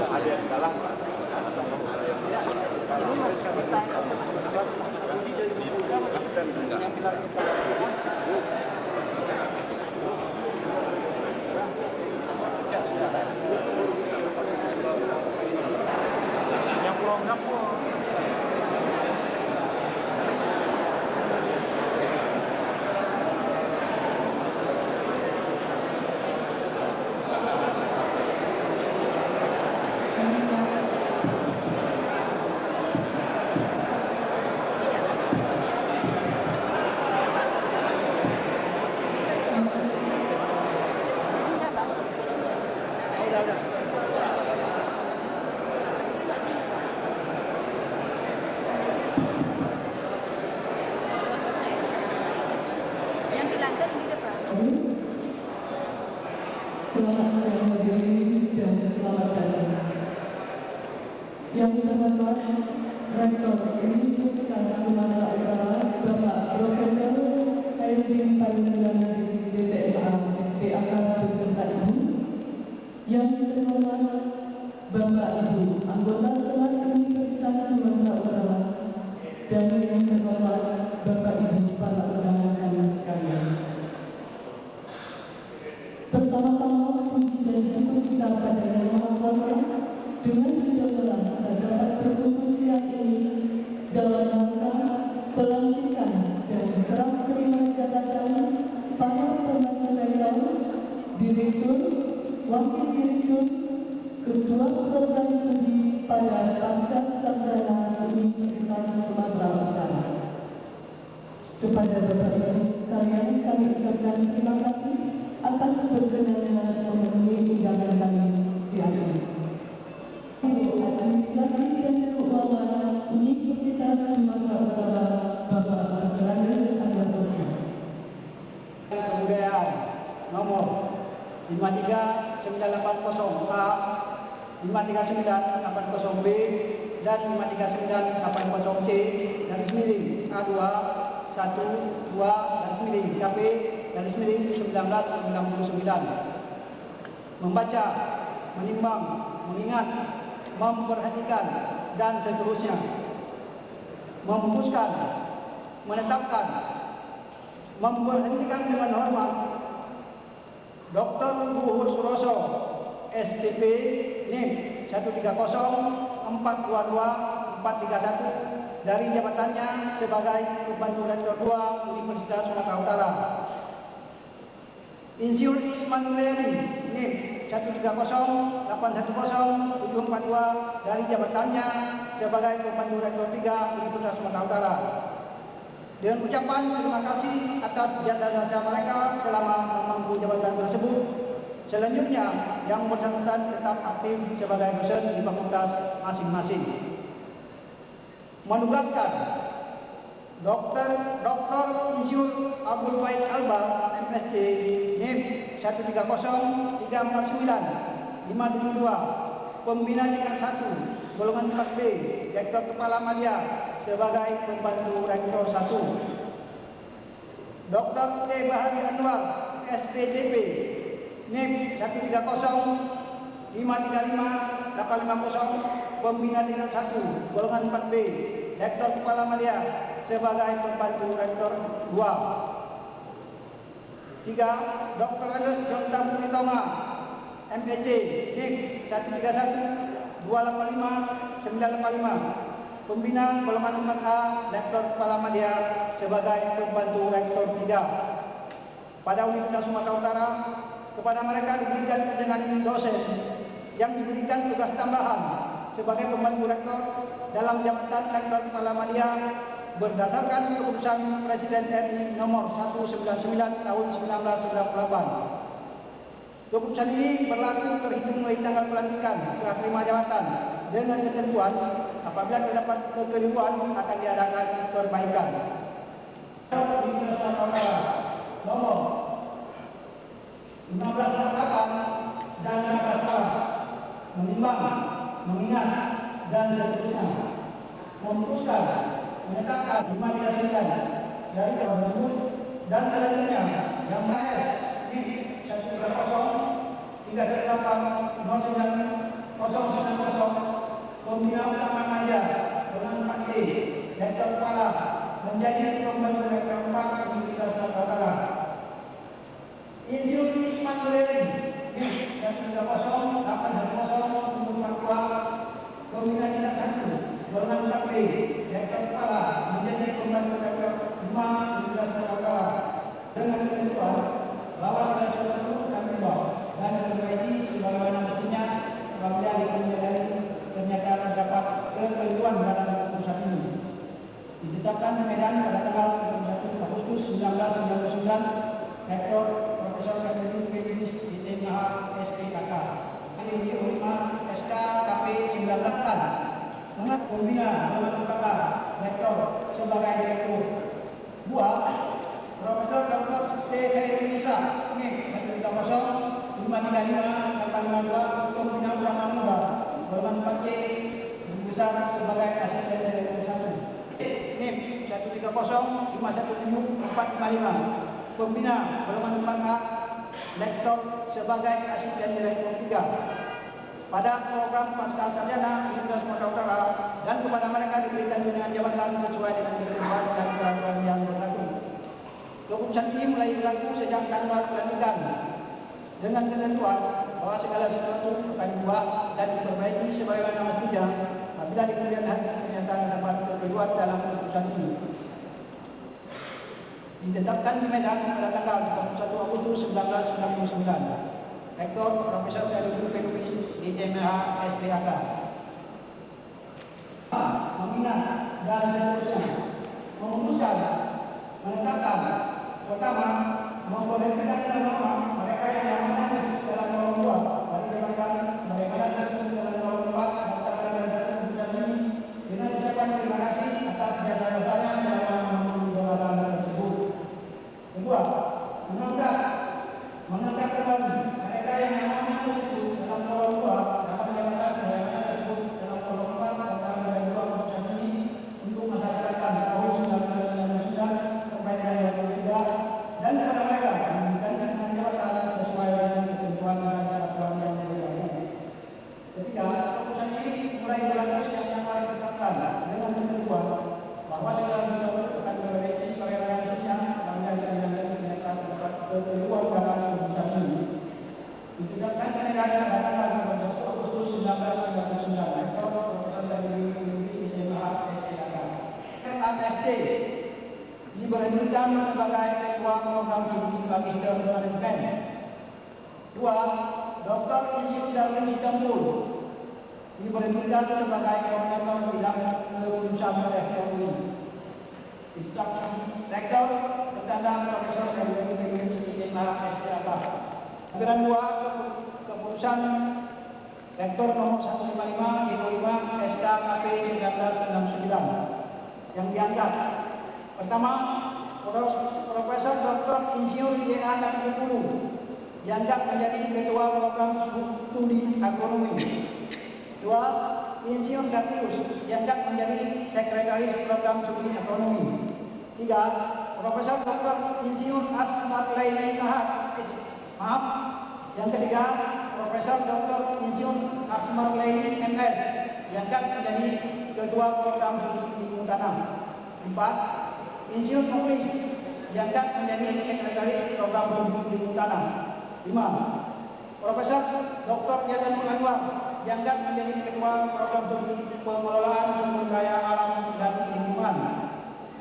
Ada yang kalah. Selamat siang hadirin dan selamat datang. Yang terhormat Rektor Universitas Sumatera Utara Bapak Profesor Hairudin Palusulanadis STMA SPAK beserta Ibu. Yang terhormat Bapak Ibu anggota Senat Universitas Sumatera Utara dan yang terhormat Bapak Ibu para undangan kami sekalian. Pertama-tama puji dan syukur kita pada Yang Maha Kuasa dengan kedatangan kita dapat berkumpul siang ini dalam rangka pelantikan dan serah terima jabatan para pembantu rektor, direktur, wakil direktur, ketua program studi pada Pasca Sarjana Universitas Sumatera Utara. Kepada Bapak Ibu sekalian kami ucapkan terima kasih atas berkenannya memenuhi undangan kami siang ini. Ibu Administrasi dan Keuangan Universitas Sumatera Utara Bapak Erlangga Santoso. Kebudayaan nomor 53980A, 53980B, dan 53980C garis miring A2 1 2 garis miring KP garis miring 1999. Membaca, menimbang, mengingat, memperhatikan, dan seterusnya. Memutuskan, menetapkan, memberhentikan dengan hormat Dr. Luhur Suroso SPP NIM 130422431 dari jabatannya sebagai Pembantu Rektor 2 Universitas Sumatera Utara. Insinyur Isman Nuryadi NIM 130810742 dari jabatannya sebagai Pembantu Rektor 3 Universitas Sumatera Utara. Dengan ucapan terima kasih atas jasa-jasa mereka selama memangku jabatan tersebut. Selanjutnya, yang bersangkutan tetap aktif sebagai dosen di fakultas masing-masing. Menugaskan Dr. Insinyur Abdul Baik Albar MSc NIM 130349522 Pembina tingkat 1 golongan 4B Rektor Kepala Madya sebagai Pembantu Rektor 1. Dr. T. Bahari Anwar SPJP NIM 130535850 Pembina tingkat 1 golongan 4B Rektor Kepala Madya sebagai Pembantu Rektor 2. 3. Dr. Agus Jonta Puritonga MPC NIM 131285985 Pembina golongan 4A Rektor Kepala Madya sebagai Pembantu Rektor 3. Pada Universitas Sumatera Utara, kepada mereka diberikan dengan dosen yang diberikan tugas tambahan sebagai Pembantu Rektor dalam jabatan Rektor Kepala Madya berdasarkan keputusan Presiden RI nomor 199 tahun 1998. Keputusan ini berlaku terhitung mulai tanggal pelantikan serah terima jabatan dengan ketentuan apabila terdapat kekeliruan akan diadakan perbaikan. Nomor 1568 dan 16 menimbang, mengingat dan seterusnya memutuskan menetapkan 5 dari tahun tersebut dan selanjutnya yang HS di 130 38 09 090 Pembina Utama Manja dengan 4D Rektor Kepala menjadi pembantu Rektor 4 Universitas Sumatera Utara. Institut Isman Nuril di 130 810 untuk Papua Pembina Dinas 1 dengan 4D Rektor Kepala menjadi pembantu Rektor 5 Universitas Sumatera Utara dengan ketentuan bahwa segala sesuatu akan diubah dan diperbaiki sebagaimana mestinya apabila diperlukan ternyata terdapat kekeliruan dalam keputusan ini. Ditetapkan di Medan pada tanggal 31 Agustus 1999, Rektor Profesor Dr. Pegidis ITMH SPKK, IMD 5 SK KP 19 kan, mengat pembina Bapak Pakar Rektor sebagai Direktur. 2. Profesor Dr. T. Khairunisa MIP 130 535 852 Pembina Utama Muda golongan 4C besar sebagai Asisten Direktur 1. NIP 130 517 455 Pembina golongan 4A Lektor sebagai Asisten Direktur 3. Pada program pasca sarjana Universitas Sumatera Utara dan kepada mereka diberikan dengan jabatan sesuai dengan ketentuan dan peraturan yang berlaku. Keputusan ini mulai berlaku sejak tanggal pelantikan dengan ketentuan bahwa segala sesuatu akan diubah dan diperbaiki sebagaimana mestinya apabila di kemudian hari ternyata terdapat kekeliruan dalam keputusan ini. Ditetapkan di Medan pada tanggal 31 Agustus 1999. Rektor Profesor Dr. Pegidis ITMH SPKK. Meminat dan seterusnya memutuskan menetapkan pertama memberhentikan norma mereka yang masuk dalam norma 2 dari jabatan mereka yang masuk dalam norma 4 daftar dan keputusan ini dengan ucapan terima kasih atas jasa-jasanya selama memenuhi jabatan tersebut. Kedua, mengangkat kembali mereka yang masuk dalam norma 2 dalam jabatan sebagaimana tersebut dalam norma 4 daftar dan keputusan ini untuk masa jabatan tahun 1999 sampai dengan 2003 dan kepada mereka memberikan dengan jabatan sesuai dengan ketentuan dan peraturan yang berlaku. Ketiga, keputusan ini mulai berlaku sejak tanggal ditetapkan dengan ketentuan bahwa segala sesuatu akan diperbaiki sebagaimana mestinya apabila diperlukan kenaikan terdapat kekeliruan dalam keputusan ini. Ditetapkan kenaikan pada tanggal 31 Agustus 1999. Rektor Profesor Dr. Pegidis ITMH SPKK. RAFD diberhentikan sebagai Ketua Program Studi Magister Manajemen. 2. Dr. Insinyur Darwin Sitompul diberhentikan sebagai Koordinator Bidang Keputusan Rektor UI. Rektor bertanda Profesor Dr. Pegidis ITMH SPKK. Anggaran 2. Keputusan Rektor nomor 155 SK KP 1969 yang diangkat. Pertama, Profesor Dr. Insinyur J.A. Nakipulu diangkat menjadi Ketua Program Studi Agronomi. 2. Insinyur Datius diangkat menjadi Sekretaris Program Studi Agronomi. 3. Profesor Dr. Insinyur Asmar Laili Sahat. Yang ketiga, Profesor Dr. Insinyur Asmar Laili MS diangkat menjadi Ketua Program Studi Ilmu Tanam. 4. Insinyur Muklis diangkat menjadi Sekretaris Program Studi Ilmu Tanam. 5. Profesor Dr. Yazanul Anwar diangkat menjadi Ketua Program Studi Pengelolaan Sumber Daya Alam dan Lingkungan.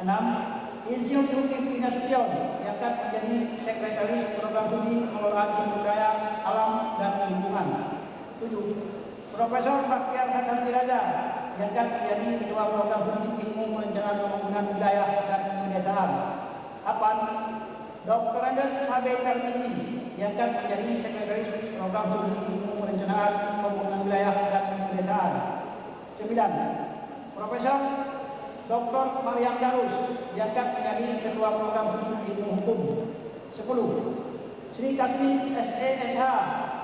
6. Insinyur Zulkifli Nasution diangkat menjadi Sekretaris Program Studi Pengelolaan Sumber Daya Alam dan Lingkungan. 7. Profesor Baktiar Hasan Siraja yang akan menjadi Ketua Program Studi Ilmu Perencanaan Pembangunan Wilayah dan Pedesaan. 8. Dr. Andes H.B. Tarmizi yang akan menjadi Sekretaris Program Studi Ilmu Perencanaan Pembangunan Wilayah dan Pedesaan. 9. Profesor Dr. Mariam Darus yang akan menjadi Ketua Program Studi Ilmu Hukum. 10. Sri Kasmi S.E.S.H.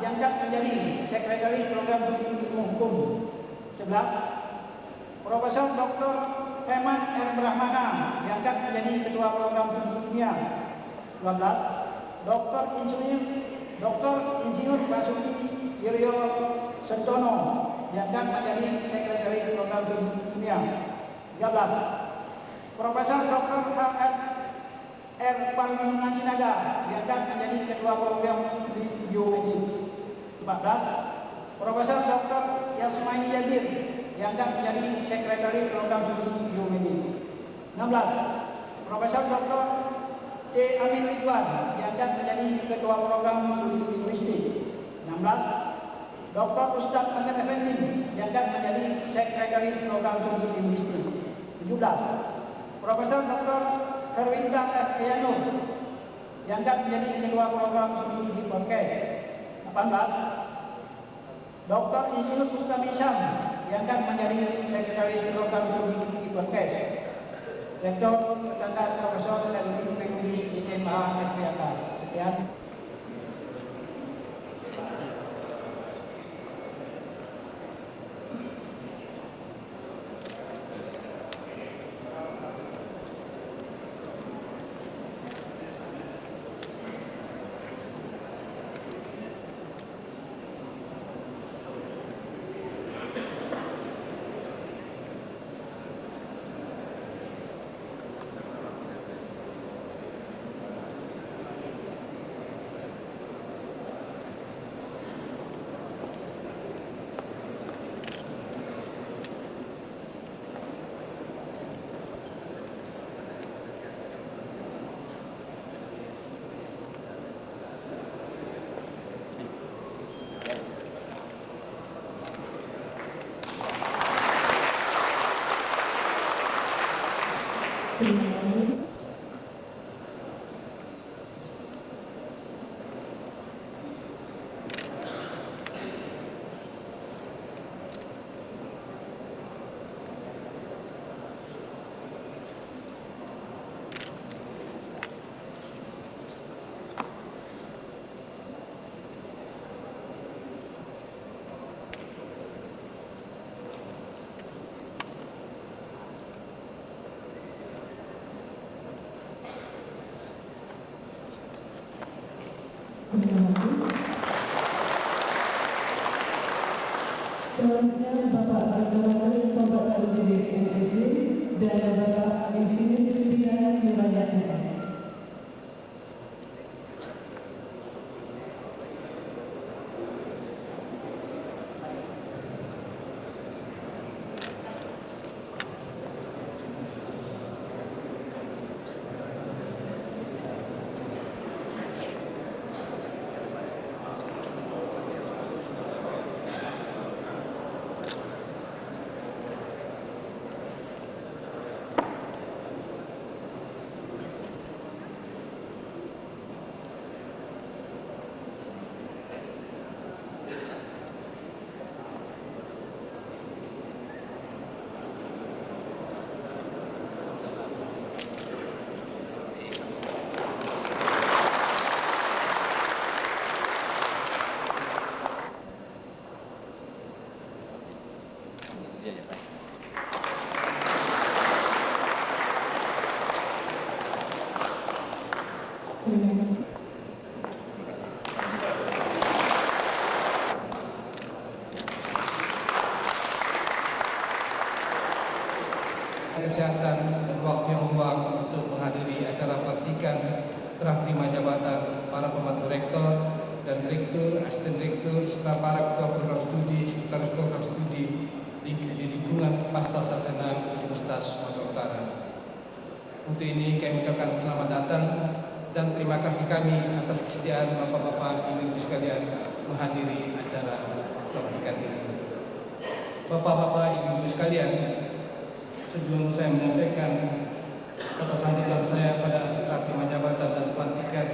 yang akan menjadi Sekretaris Program Studi Ilmu Hukum. 11. Profesor Dr. Eman R. Brahmana yang akan menjadi Ketua Program Studi Kimia. 12. Dr. Insinyur Basuki Wiryo Sentono yang akan menjadi Sekretaris Program Studi Kimia. 13. Profesor Dr. H.S. R. Parminungan Sinaga yang akan menjadi Ketua Program Studi Biomedik. 14. Profesor Dr. Yasmani Yazid yang akan menjadi Sekretaris Program Studi Biomedik. 16. Profesor Dr. D. Amin Ridwan yang akan menjadi Ketua Program Studi Linguistik. 16. Dr. Ustaz Ahmad Effendi yang akan menjadi Sekretaris Program Studi Linguistik. 17. Profesor Dr. Herwinta F. Eyano yang akan menjadi Ketua Program Studi Podcast. 18. Dr. Insinyur Mustami Syam yang akan menjadi Sekretaris Program Studi Podcast. Rektor Ketangan Profesor Teknik Inggris ITMA SPK. Sekian. Selanjutnya Bapak Agraris Sobat Presiden MSC dan Bapak Insinyur Pimpinan Wilayah MS. Kesehatan dan waktu yang luang untuk menghadiri acara pelantikan serah terima jabatan para pembantu rektor dan direktur, asisten direktur, serta para ketua program studi, sekretaris program studi di lingkungan pasca sarjana Universitas Sumatera Utara. Untuk ini kami ucapkan selamat datang dan terima kasih kami atas kesediaan bapak-bapak ibu-ibu sekalian menghadiri acara pelantikan ini. Bapak-bapak ibu Ibu sekalian, sebelum saya menyampaikan kata sambutan saya pada serah terima jabatan dan pelantikan,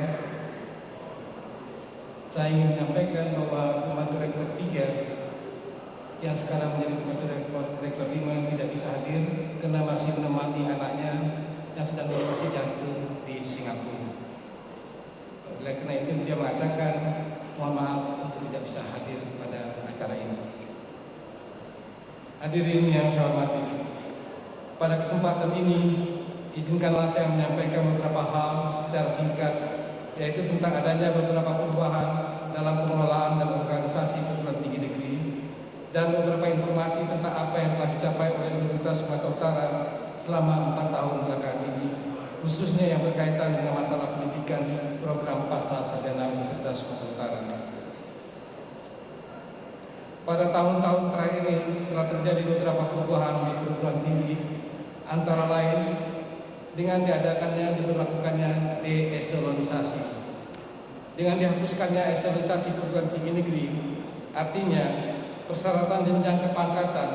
saya ingin menyampaikan bahwa pembantu rektor 3 yang sekarang menjadi pembantu rektor 5 tidak bisa hadir karena masih menemani anaknya yang sedang beroperasi jantung di Singapura. Oleh karena itu dia mengatakan mohon maaf untuk tidak bisa hadir pada acara ini. Hadirin yang saya hormati, pada kesempatan ini izinkanlah saya menyampaikan beberapa hal secara singkat, yaitu tentang adanya beberapa perubahan dalam pengelolaan dan organisasi perguruan tinggi negeri dan beberapa informasi tentang apa yang telah dicapai oleh Universitas Sumatera Utara selama 4 tahun belakangan ini, khususnya yang berkaitan dengan masalah pendidikan program pasca sarjana Universitas Sumatera Utara. Pada tahun-tahun terakhir ini telah terjadi beberapa perubahan di perguruan tinggi, antara lain dengan diadakannya diberlakukannya deeselonisasi. Dengan dihapuskannya eselonisasi perguruan tinggi negeri, artinya persyaratan jenjang kepangkatan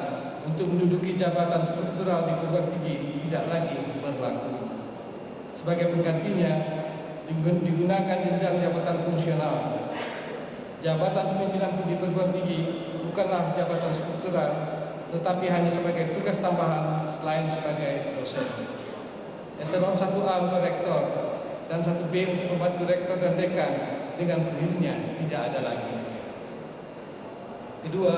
untuk menduduki jabatan struktural di perguruan tinggi tidak lagi berlaku. Sebagai penggantinya digunakan jenjang jabatan fungsional. Jabatan pimpinan di perguruan tinggi bukanlah jabatan struktural, tetapi hanya sebagai tugas tambahan selain sebagai dosen. Eselon 1A untuk rektor dan 1B untuk pembantu rektor dan dekan dengan sendirinya tidak ada lagi. Kedua,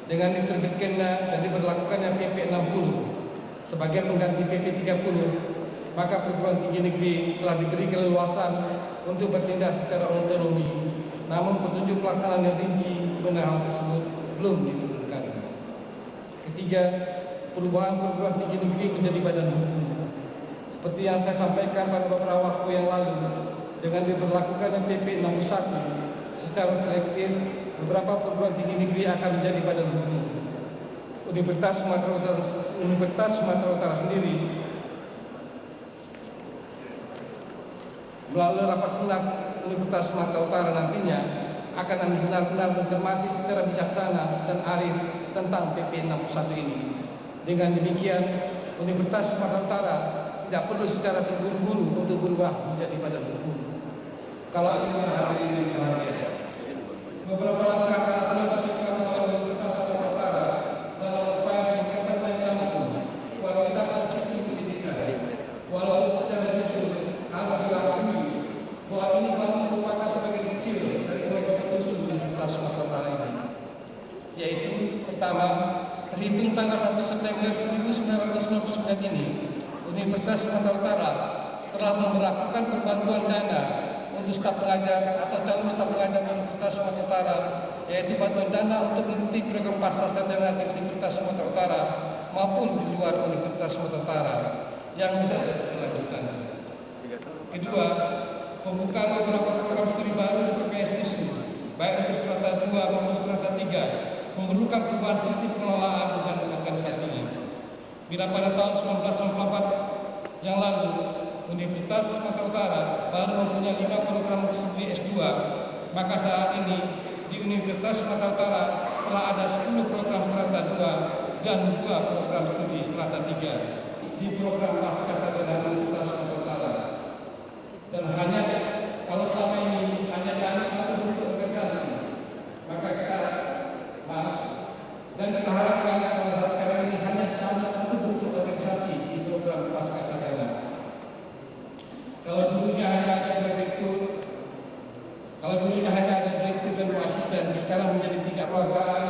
dengan diterbitkannya dan diberlakukannya PP 60 sebagai pengganti PP 30, maka perguruan tinggi negeri telah diberi keleluasan untuk bertindak secara otonomi. Namun petunjuk pelaksanaan yang rinci mengenai hal tersebut belum diturunkan. Ketiga, perubahan perguruan tinggi negeri menjadi badan hukum. Seperti yang saya sampaikan pada beberapa waktu yang lalu, dengan diberlakukannya PP 61 secara selektif, beberapa perguruan tinggi negeri akan menjadi badan hukum. Universitas Sumatera Utara sendiri melalui rapat senat Universitas Sumatera Utara nantinya akan benar-benar mencermati secara bijaksana dan arif tentang PP 61 ini. Dengan demikian, Universitas Sumatera Utara tidak perlu secara terburu-buru untuk berubah menjadi badan hukum. Kalau ini beberapa langkah telah dilakukan oleh Universitas Sumatera Utara dalam upaya meningkatkan mampu kualitas sistem pendidikan. Walau secara jujur harus diakui bahwa ini baru merupakan sebagian kecil dari proyek khusus Universitas Sumatera Utara ini. Yaitu pertama, terhitung tanggal 1 September 1999 ini, Universitas Sumatera Utara telah memperlakukan perbantuan dana untuk staf pengajar atau calon staf pengajar Universitas Sumatera Utara, yaitu bantuan dana untuk mengikuti program pasca sarjana di Universitas Sumatera Utara maupun di luar Universitas Sumatera Utara yang bisa dilakukan. Kedua, pembukaan beberapa program studi baru di PPSDIS, baik untuk strata 2 maupun strata 3, memerlukan perubahan sistem pengelolaan dan organisasinya. Bila pada tahun 1994 yang lalu, Universitas Sumatera Utara baru mempunyai 5 program studi S2, maka saat ini di Universitas Sumatera Utara telah ada 10 program strata 2 dan 2 program studi strata 3 di program pasca sarjana Universitas Sumatera Utara. Dan hanya kalau selama ini hanya ada satu bentuk organisasi, maka kita dan kita harapkan pada saat sekarang ini hanya satu bentuk organisasi di program pasca sarjana. Kalau dulunya hanya ada direktur, dan 2 asisten, sekarang menjadi 3 keluargaan.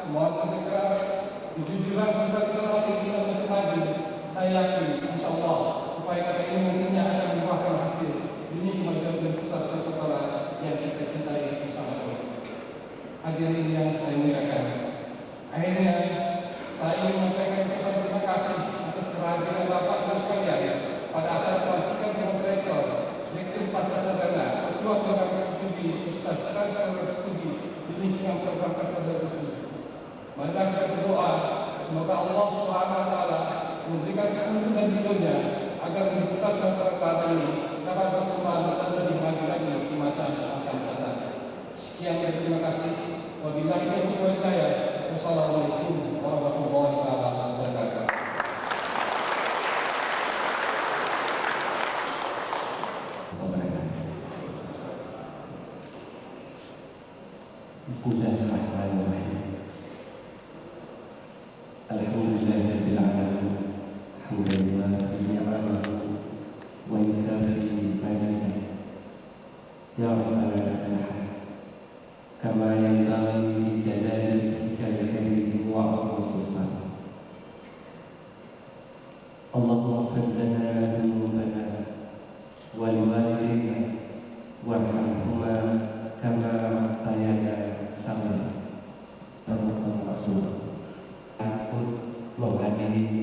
Mohon keras, kejujuran sisa kita untuk maju. Saya yakin, insya Allah, upaya kita ini nantinya akan membuahkan hasil. Ini kemajuan Universitas Sumatera Utara yang kita cintai bersama. Hadirin yang saya muliakan, akhirnya saya ingin menyampaikan ucapan terima kasih atas kehadiran Bapak dan sekalian pada acara pelantikan Pembantu Rektor, Direktur Pasca Sarjana, Ketua Program Studi Universitas Transfer Studi di lingkungan program pasca sarjana tersebut. Marilah kita berdoa semoga Allah Subhanahu Wa Taala memberikan keuntungan hidupnya agar Universitas Sumatera Utara ini dapat berkembang dan lebih maju lagi di masa mendatang. Sekian dan terima kasih. Wabillahi taufiq wal hidayah. Wassalamualaikum warahmatullahi wabarakatuh.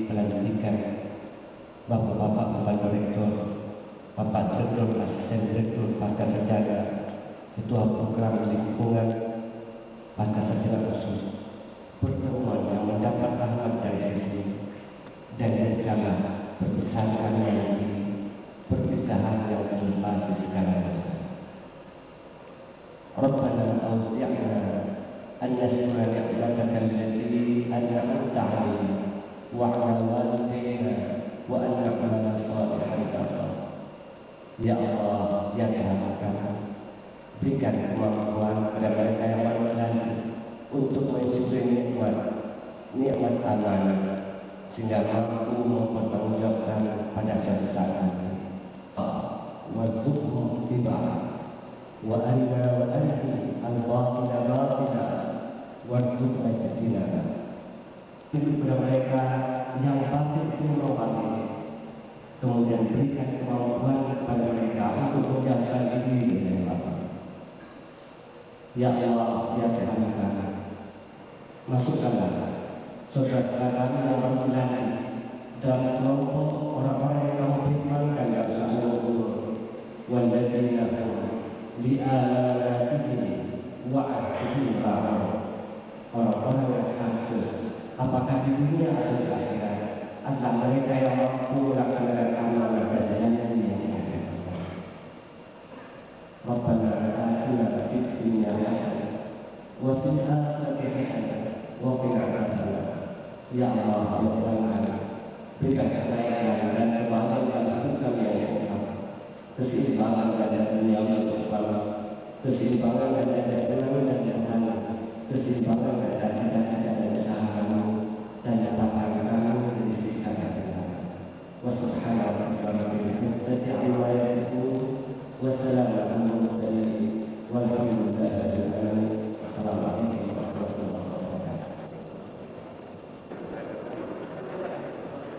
pelantikan Bapak-bapak pembantu rektor, Bapak Direktur, Asisten Direktur Pasca Sarjana, Ketua Program Lingkungan Pasca Sarjana Khusus, pertemuan yang mendapat rahmat dari sisi dan jadikanlah perpisahan yang ini perpisahan yang terlepas di segala masa. Rabbana awzi'na an nasma ni'mataka allati an'amta 'alaina wa 'ala walidayna wa an na'mala salihan tardah. Ya Allah, ya Tuhan kami, berikan kemampuan kepada mereka yang bermodal untuk mensyukuri nikmat amanah sehingga mampu mempertanggungjawabkan pada suatu saat nanti. Warzuqhum tibaa wa arina wa arhi al-batila batila warzuqna jadina. Itu kepada mereka yang batil itu batil, kemudian berikan kemampuan kepada mereka untuk menjalankan diri dengan batil. Ya Allah, ya Tuhan kami, masukkanlah saudara kami yang berpilihan dalam kelompok orang-orang yang kamu firmankan dalam Surah Al-Qur'an, walladzina li'amanatihim wa 'ahdihim ra'un. Orang-orang yang sukses, apakah di dunia atau di akhirat, adalah mereka yang mampu melaksanakan amanah dan janji yang diberikan. Rabbana atina fid dunya hasanah wa fil akhirati hasanah wa qina adzabannar. Ya Allah, ya Tuhan, berikan kebaikan dan kebahagiaan untuk kami yang sehat, keseimbangan pada dunia dan akhirat, keseimbangan pada kesenangan dan kenyamanan, keseimbangan pada cita-cita dan usaha kami, dan dapatkan kami dari sisa kebenaran. Wa subhanallahi wa bihamdihi amma yasifun wa salamun alal mursalin walhamdulillahi rabbil alamin. Assalamualaikum warahmatullahi wabarakatuh.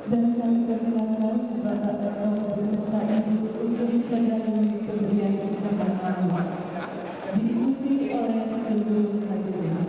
Dan kami persilakan kepada tokoh beserta ibu untuk menghadiri pemberian ucapan selamat, diikuti oleh seluruh hadirin.